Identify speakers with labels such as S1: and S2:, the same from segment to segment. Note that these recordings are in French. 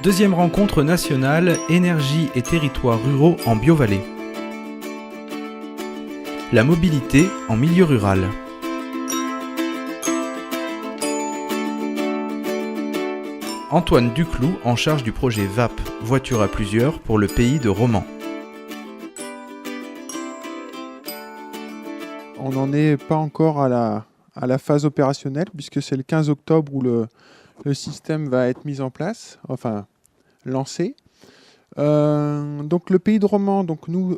S1: Deuxième rencontre nationale, énergie et territoires ruraux en Biovallée. La mobilité en milieu rural. Antoine Duclou en charge du projet VAP, voiture à plusieurs pour le pays de Romans.
S2: On n'en est pas encore à la phase opérationnelle puisque c'est le 15 octobre où le système va être mis en place, enfin lancé. Donc le pays de Romans, donc nous,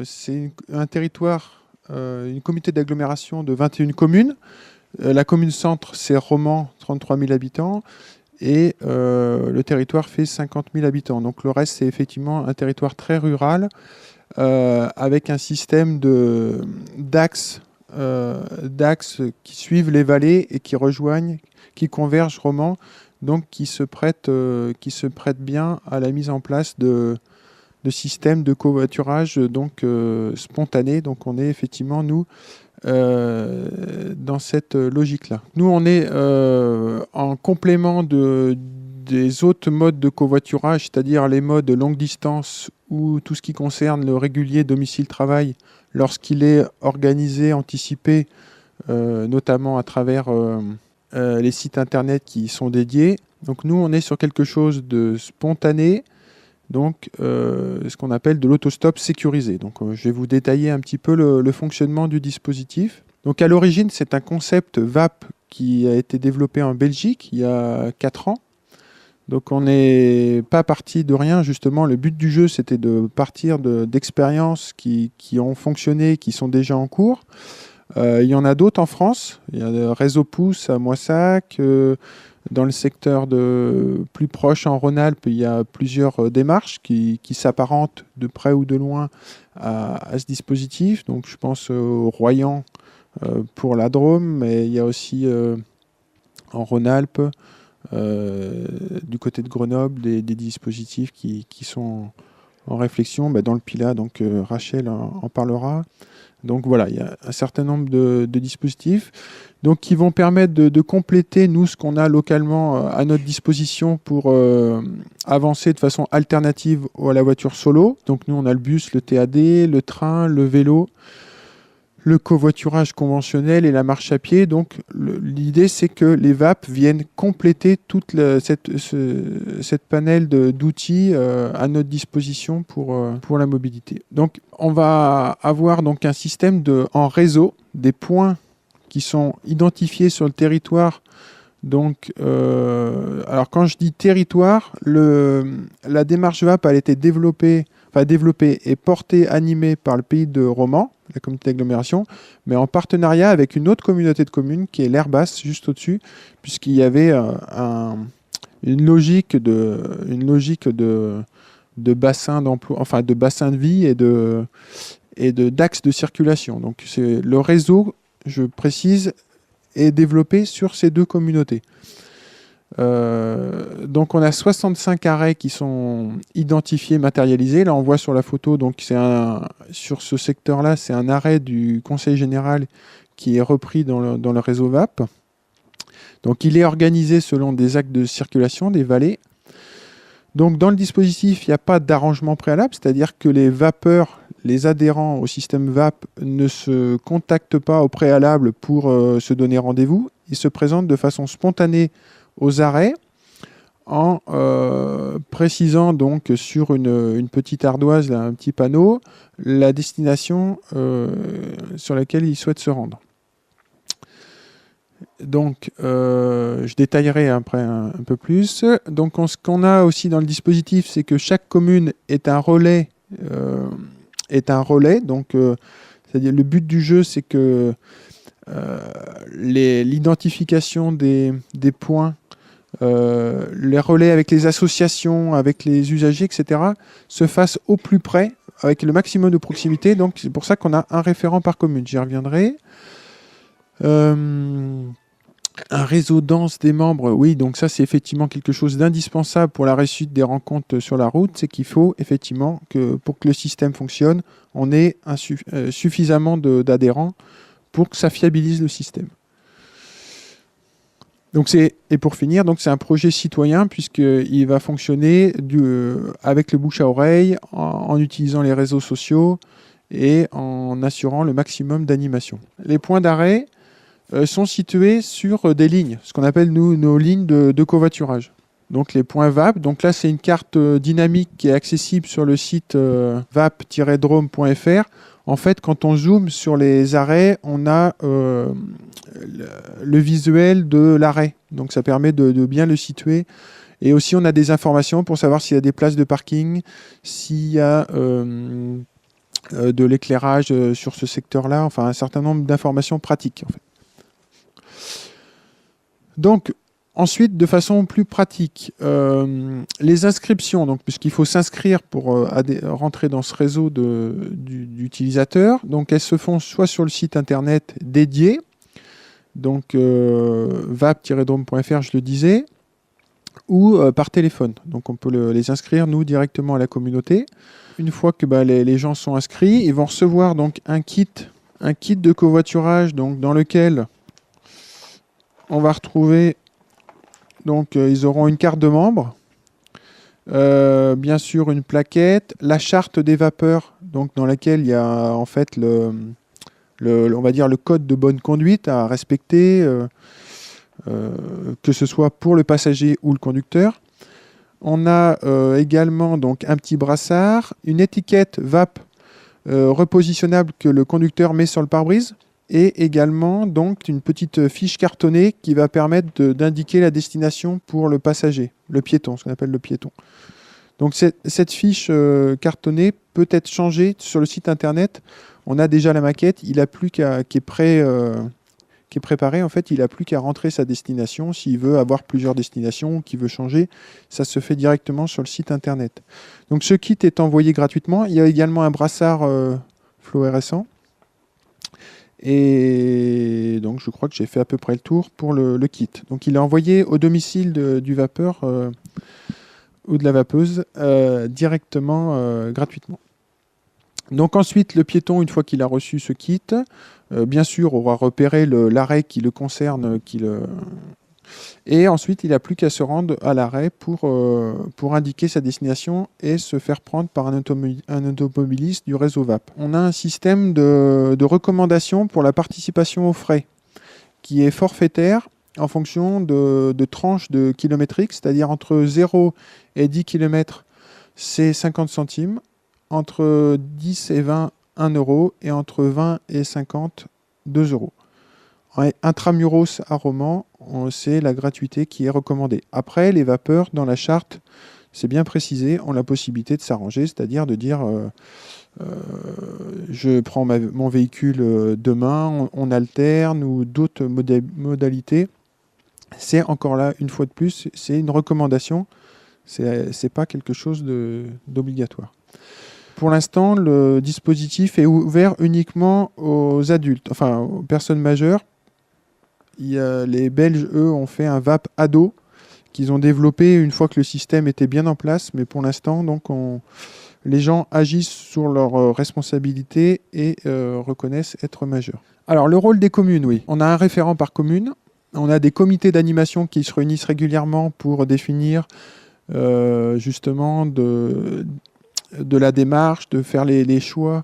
S2: c'est un territoire, une communauté d'agglomération de 21 communes. La commune centre, c'est Romans, 33 000 habitants. Et le territoire fait 50 000 habitants. Donc le reste, c'est effectivement un territoire très rural avec un système d'axes qui suivent les vallées et qui rejoignent, qui convergent Romans, donc qui se prêtent bien à la mise en place de systèmes de covoiturage donc, spontané. Donc on est effectivement, nous, dans cette logique-là. Nous, on est en complément des autres modes de covoiturage, c'est-à-dire les modes longue distance ou tout ce qui concerne le régulier domicile-travail, lorsqu'il est organisé, anticipé, notamment à travers les sites internet qui sont dédiés. Donc nous, on est sur quelque chose de spontané, donc ce qu'on appelle de l'autostop sécurisé. Donc je vais vous détailler un petit peu le fonctionnement du dispositif. Donc à l'origine, c'est un concept VAP qui a été développé en Belgique il y a 4 ans. Donc on n'est pas parti de rien, justement. Le but du jeu, c'était de partir d'expériences qui ont fonctionné, qui sont déjà en cours. Il y en a d'autres en France. Il y a le réseau Pouce à Moissac. Dans le secteur plus proche en Rhône-Alpes, il y a plusieurs démarches qui s'apparentent de près ou de loin à ce dispositif. Donc je pense au Royan pour la Drôme, mais il y a aussi en Rhône-Alpes, du côté de Grenoble, des dispositifs qui sont en réflexion. Dans le Pilat, donc Rachel en parlera. Donc voilà, il y a un certain nombre de dispositifs donc, qui vont permettre de compléter, nous, ce qu'on a localement à notre disposition pour avancer de façon alternative à la voiture solo. Donc nous, on a le bus, le TAD, le train, le vélo, le covoiturage conventionnel et la marche à pied. Donc l'idée, c'est que les VAP viennent compléter toute cette panel d'outils à notre disposition pour la mobilité. Donc on va avoir donc un système en réseau, des points qui sont identifiés sur le territoire. Donc, alors quand je dis territoire, la démarche VAP a été développée et portée, animée par le pays de Romans, la communauté d'agglomération, mais en partenariat avec une autre communauté de communes qui est l'Herbasse, juste au-dessus, puisqu'il y avait une logique de bassin d'emploi, enfin de bassin de vie et d'axes de circulation. Donc c'est le réseau, je précise, est développé sur ces deux communautés. Donc on a 65 arrêts qui sont identifiés, matérialisés. Là on voit sur la photo, donc sur ce secteur-là, c'est un arrêt du Conseil général qui est repris dans le réseau VAP. Donc il est organisé selon des axes de circulation, des vallées. Donc dans le dispositif, il n'y a pas d'arrangement préalable, c'est-à-dire que les vapeurs, les adhérents au système VAP ne se contactent pas au préalable pour se donner rendez-vous. Ils se présentent de façon spontanée aux arrêts en précisant donc sur une petite ardoise, là, un petit panneau, la destination sur laquelle ils souhaitent se rendre. Donc, je détaillerai après un peu plus. Donc, ce qu'on a aussi dans le dispositif, c'est que chaque commune est un relais. Donc, c'est-à-dire le but du jeu, c'est que l'identification des points, les relais avec les associations, avec les usagers, etc., se fasse au plus près, avec le maximum de proximité. Donc, c'est pour ça qu'on a un référent par commune. J'y reviendrai. Un réseau dense des membres, oui, donc ça c'est effectivement quelque chose d'indispensable pour la réussite des rencontres sur la route, c'est qu'il faut effectivement que pour que le système fonctionne, on ait suffisamment d'adhérents pour que ça fiabilise le système. Et pour finir, donc c'est un projet citoyen puisqu'il va fonctionner avec le bouche à oreille, en utilisant les réseaux sociaux et en assurant le maximum d'animation. Les points d'arrêt sont situés sur des lignes, ce qu'on appelle nos lignes de covoiturage. Donc les points VAP, donc là c'est une carte dynamique qui est accessible sur le site vap-drome.fr. En fait, quand on zoome sur les arrêts, on a le visuel de l'arrêt. Donc ça permet de bien le situer. Et aussi, on a des informations pour savoir s'il y a des places de parking, s'il y a de l'éclairage sur ce secteur-là. Enfin, un certain nombre d'informations pratiques, en fait. Donc, ensuite, de façon plus pratique, les inscriptions, donc, puisqu'il faut s'inscrire pour rentrer dans ce réseau d'utilisateurs, donc elles se font soit sur le site internet dédié, donc vap-drome.fr, je le disais, ou par téléphone. Donc on peut les inscrire, nous, directement à la communauté. Une fois que les gens sont inscrits, ils vont recevoir donc un kit de covoiturage, donc, dans lequel on va retrouver... Donc, ils auront une carte de membre, bien sûr une plaquette, la charte des vapeurs, donc dans laquelle il y a en fait on va dire le code de bonne conduite à respecter, que ce soit pour le passager ou le conducteur. On a également donc un petit brassard, une étiquette VAP repositionnable que le conducteur met sur le pare-brise. Et également donc une petite fiche cartonnée qui va permettre d'indiquer la destination pour le passager, le piéton, ce qu'on appelle le piéton. Donc cette fiche cartonnée peut être changée sur le site internet. On a déjà la maquette, il a plus qui est préparé. En fait, il n'a plus qu'à rentrer sa destination. S'il veut avoir plusieurs destinations, qu'il veut changer, ça se fait directement sur le site internet. Donc ce kit est envoyé gratuitement. Il y a également un brassard fluorescent. Et donc, je crois que j'ai fait à peu près le tour pour le kit. Donc, il est envoyé au domicile du vapeur ou de la vapeuse directement, gratuitement. Donc, ensuite, le piéton, une fois qu'il a reçu ce kit, bien sûr, aura repéré l'arrêt qui le concerne, et ensuite, il n'a plus qu'à se rendre à l'arrêt pour indiquer sa destination et se faire prendre par un automobiliste du réseau VAP. On a un système de recommandation pour la participation aux frais qui est forfaitaire en fonction de tranches de kilométrique, c'est-à-dire entre 0 et 10 km, c'est 50 centimes, entre 10 et 20, 1 euro, et entre 20 et 50, 2 euros. Intramuros à Romans, c'est la gratuité qui est recommandée. Après, les vapeurs, dans la charte, c'est bien précisé, ont la possibilité de s'arranger, c'est-à-dire de dire je prends mon véhicule demain, on alterne, ou d'autres modalités. C'est encore là, une fois de plus, c'est une recommandation, c'est pas quelque chose d'obligatoire. Pour l'instant, le dispositif est ouvert uniquement aux adultes, enfin aux personnes majeures. Les Belges, eux, ont fait un VAP ado qu'ils ont développé une fois que le système était bien en place. Mais pour l'instant, donc, les gens agissent sur leurs responsabilités et reconnaissent être majeurs. Alors, le rôle des communes, oui. On a un référent par commune. On a des comités d'animation qui se réunissent régulièrement pour définir justement de la démarche, de faire les choix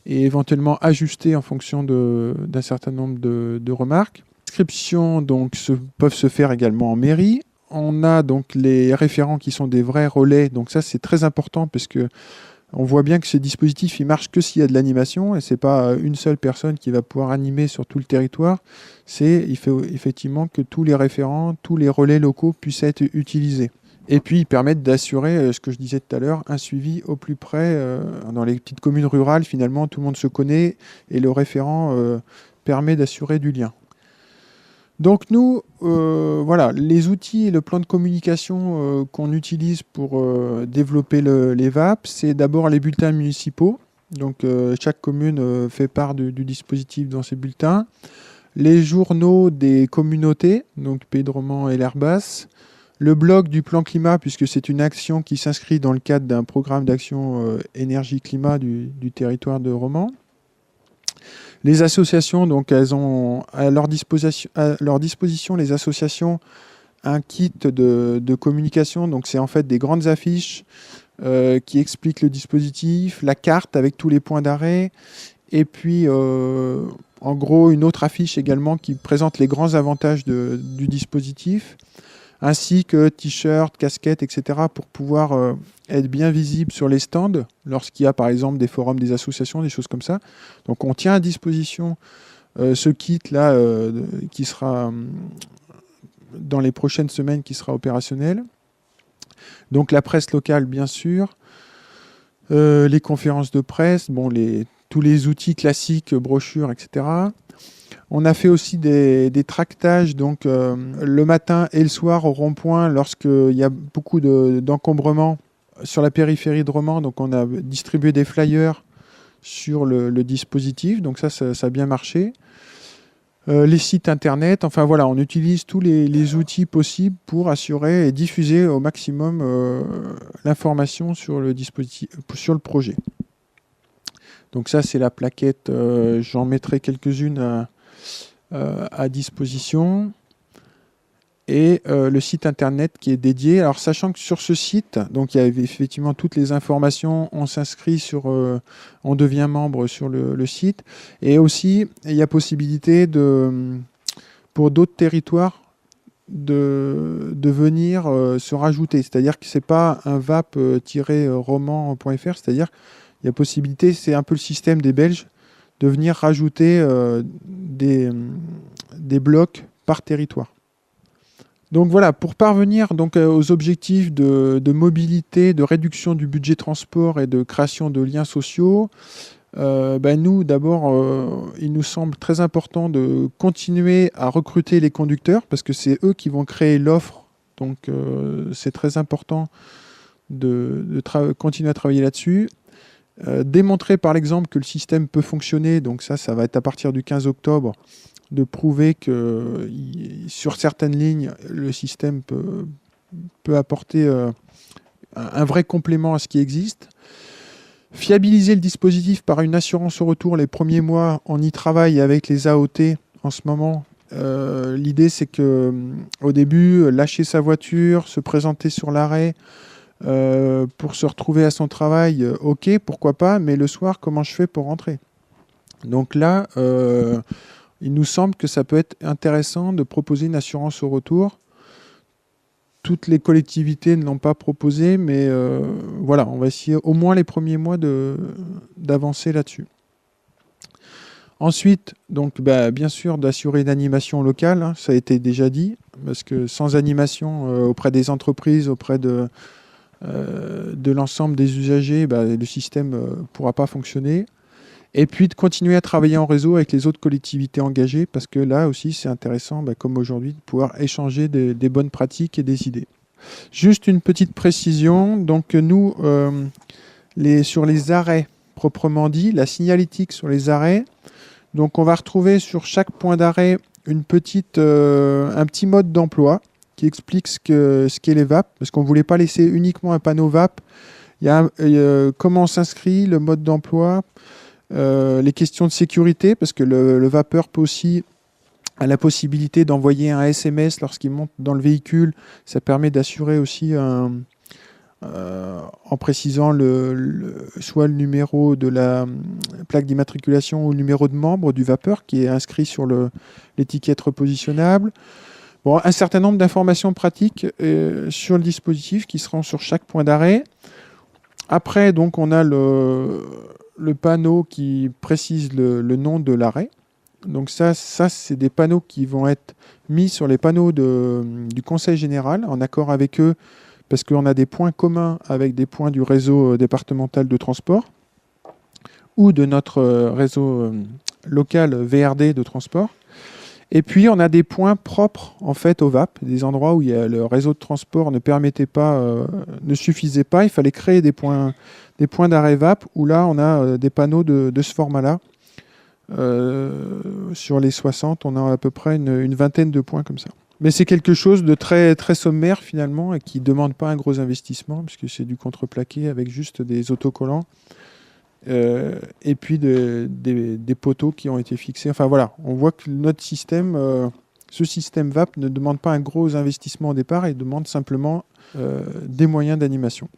S2: et éventuellement ajuster en fonction d'un certain nombre de remarques. Les inscriptions donc, peuvent se faire également en mairie. On a donc les référents qui sont des vrais relais. Donc ça, c'est très important parce que on voit bien que ce dispositif, il marche que s'il y a de l'animation et c'est pas une seule personne qui va pouvoir animer sur tout le territoire. Il faut effectivement que tous les référents, tous les relais locaux puissent être utilisés. Et puis, ils permettent d'assurer, ce que je disais tout à l'heure, un suivi au plus près. Dans les petites communes rurales, finalement, tout le monde se connaît et le référent permet d'assurer du lien. Donc nous, voilà, les outils et le plan de communication qu'on utilise pour développer les VAP, c'est d'abord les bulletins municipaux. Donc chaque commune fait part du dispositif dans ses bulletins. Les journaux des communautés, donc Pays de Romans et l'Herbasse. Le blog du plan climat, puisque c'est une action qui s'inscrit dans le cadre d'un programme d'action énergie-climat du territoire de Romans. Les associations, donc, elles ont à leur disposition, les associations, un kit de communication. Donc, c'est en fait des grandes affiches qui expliquent le dispositif, la carte avec tous les points d'arrêt, et puis, en gros, une autre affiche également qui présente les grands avantages du dispositif, ainsi que t-shirts, casquettes, etc., pour pouvoir être bien visible sur les stands, lorsqu'il y a par exemple des forums des associations, des choses comme ça. Donc on tient à disposition ce kit-là qui sera dans les prochaines semaines, qui sera opérationnel. Donc la presse locale, bien sûr, les conférences de presse, bon, tous les outils classiques, brochures, etc. On a fait aussi des tractages donc, le matin et le soir au rond-point lorsqu'il y a beaucoup d'encombrement sur la périphérie de Romans. Donc on a distribué des flyers sur le dispositif. Donc ça a bien marché. Les sites internet, enfin voilà, on utilise tous les outils possibles pour assurer et diffuser au maximum l'information sur le dispositif, sur le projet. Donc ça c'est la plaquette, j'en mettrai quelques-unes à disposition, et le site internet qui est dédié. Alors sachant que sur ce site, donc il y a effectivement toutes les informations, on s'inscrit on devient membre sur le site, et aussi il y a possibilité pour d'autres territoires de venir se rajouter, c'est-à-dire que c'est pas un vap-roman.fr, c'est-à-dire il y a possibilité, c'est un peu le système des Belges, de venir rajouter des blocs par territoire. Donc voilà, pour parvenir donc, aux objectifs de mobilité, de réduction du budget transport et de création de liens sociaux, nous, d'abord, il nous semble très important de continuer à recruter les conducteurs, parce que c'est eux qui vont créer l'offre. Donc c'est très important de continuer à travailler là-dessus. Démontrer par l'exemple que le système peut fonctionner, donc ça va être à partir du 15 octobre, de prouver que sur certaines lignes, le système peut apporter un vrai complément à ce qui existe. Fiabiliser le dispositif par une assurance au retour les premiers mois, on y travaille avec les AOT en ce moment. L'idée c'est que au début, lâcher sa voiture, se présenter sur l'arrêt, pour se retrouver à son travail, ok, pourquoi pas, mais le soir, comment je fais pour rentrer? Donc là, il nous semble que ça peut être intéressant de proposer une assurance au retour. Toutes les collectivités ne l'ont pas proposé, mais voilà, on va essayer au moins les premiers mois d'avancer là-dessus. Ensuite, donc, bien sûr, d'assurer une animation locale, hein, ça a été déjà dit, parce que sans animation auprès des entreprises, auprès de l'ensemble des usagers, le système ne pourra pas fonctionner. Et puis de continuer à travailler en réseau avec les autres collectivités engagées, parce que là aussi c'est intéressant, comme aujourd'hui, de pouvoir échanger des bonnes pratiques et des idées. Juste une petite précision, donc nous, sur les arrêts proprement dit, la signalétique sur les arrêts, donc on va retrouver sur chaque point d'arrêt un petit mode d'emploi qui explique ce qu'est les VAP, parce qu'on ne voulait pas laisser uniquement un panneau VAP. Il y a comment on s'inscrit, le mode d'emploi, les questions de sécurité, parce que le vapeur peut aussi a la possibilité d'envoyer un SMS lorsqu'il monte dans le véhicule. Ça permet d'assurer aussi en précisant soit le numéro de la plaque d'immatriculation ou le numéro de membre du vapeur qui est inscrit sur l'étiquette repositionnable. Bon, un certain nombre d'informations pratiques sur le dispositif qui seront sur chaque point d'arrêt. Après, donc, on a le panneau qui précise le nom de l'arrêt. Donc ça, c'est des panneaux qui vont être mis sur les panneaux du Conseil général, en accord avec eux, parce qu'on a des points communs avec des points du réseau départemental de transport ou de notre réseau local VRD de transport. Et puis, on a des points propres en fait au VAP, des endroits où le réseau de transport ne suffisait pas. Il fallait créer des points d'arrêt VAP, où là, on a des panneaux de ce format-là. Sur les 60, on a à peu près une vingtaine de points comme ça. Mais c'est quelque chose de très, très sommaire finalement, et qui ne demande pas un gros investissement, puisque c'est du contreplaqué avec juste des autocollants. et puis des poteaux qui ont été fixés. Enfin voilà, on voit que notre système, ce système VAP ne demande pas un gros investissement au départ, il demande simplement des moyens d'animation.